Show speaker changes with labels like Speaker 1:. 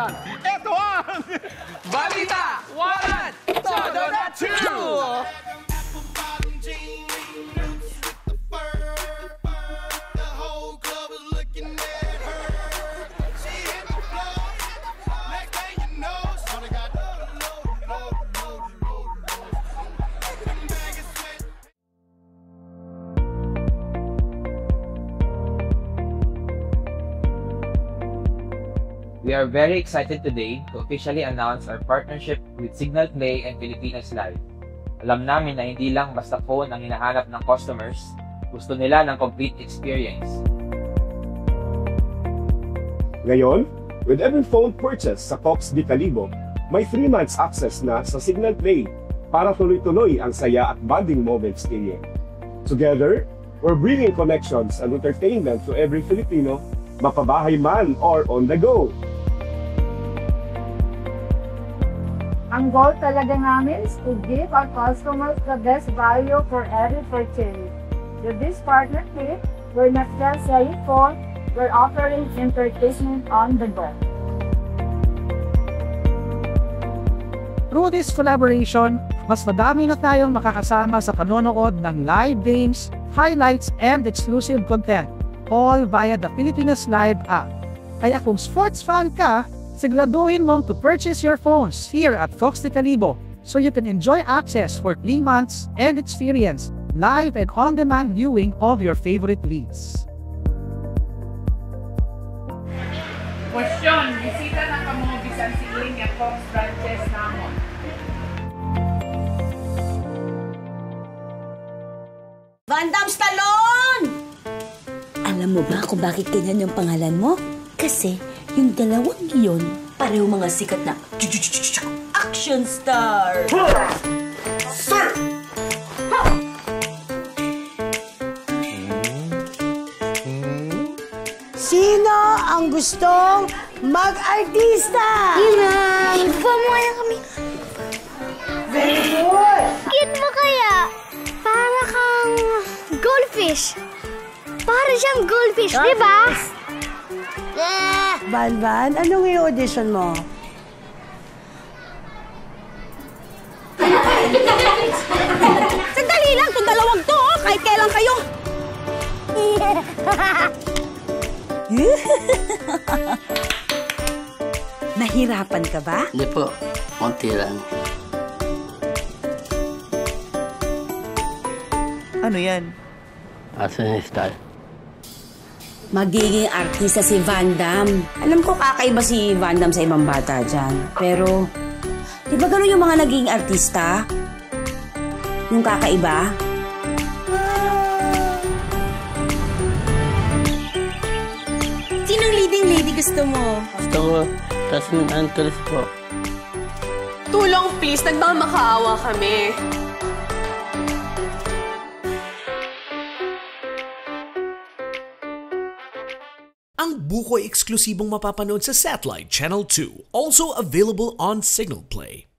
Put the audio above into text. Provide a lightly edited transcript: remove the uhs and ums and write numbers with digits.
Speaker 1: katotohanan. Ito ang
Speaker 2: Balita 1, Todo na 2!
Speaker 3: We are very excited today to officially announce our partnership with Signal Play and Pilipinas Live. Alam namin na hindi lang basta phone ang hinahanap ng customers, gusto nila ng complete experience.
Speaker 4: Ngayon, with every phone purchase sa Cox de Calibo, may 3 months access na sa Signal Play para tuloy-tuloy ang saya at bonding moments ninyo. Together, we're bringing connections and entertainment to every Filipino, mapabahay man or on the go.
Speaker 5: Ang goal talaga namin is to give our customers the best value for every purchase. With this partnership, we're not just selling phone, we're offering entertainment on the go.
Speaker 6: Through this collaboration, mas madami na tayong makakasama sa panonood ng live games, highlights, and exclusive content, all via the Pilipinas Live app. Kaya kung sports fan ka, siguraduhin mong to purchase your phones here at Cox de Calibo so you can enjoy access for 3 months and experience live and on-demand viewing of your favorite leagues.
Speaker 2: Question, bisita ng kamo bisan siling nga Cox branches namon.
Speaker 7: Van Damme Stallone! Alam mo ba kung bakit ganyan yung pangalan mo? Kasi yung dalawang iyon, pareho mga sikat na action star!
Speaker 1: Sir!
Speaker 8: Sino ang gustong mag-artista?
Speaker 9: Ina! Pamuha kami.
Speaker 8: Very good!
Speaker 9: Cute mo kaya? Para kang goldfish. Para siyang goldfish, di ba?
Speaker 8: Banban, anong i-audition mo?
Speaker 7: Sandali lang, itong dalawang to, oh, kahit kailan kayo. Nahirapan ka ba?
Speaker 10: Hindi po, konti lang.
Speaker 11: Ano yan?
Speaker 10: Arsenal.
Speaker 7: Magiging artista si Van Damme. Alam ko kakaiba si Van Damme sa ibang bata dyan. Pero, di ba gano'n yung mga naging artista? Yung kakaiba? Sinong leading lady gusto mo?
Speaker 10: Gusto ko, Tasmin Angeles po.
Speaker 2: Tulong please, nagmamakaawa kami.
Speaker 12: Ang buko ay eksklusibong mapapanood sa Satellite Channel 2, also available on Signal Play.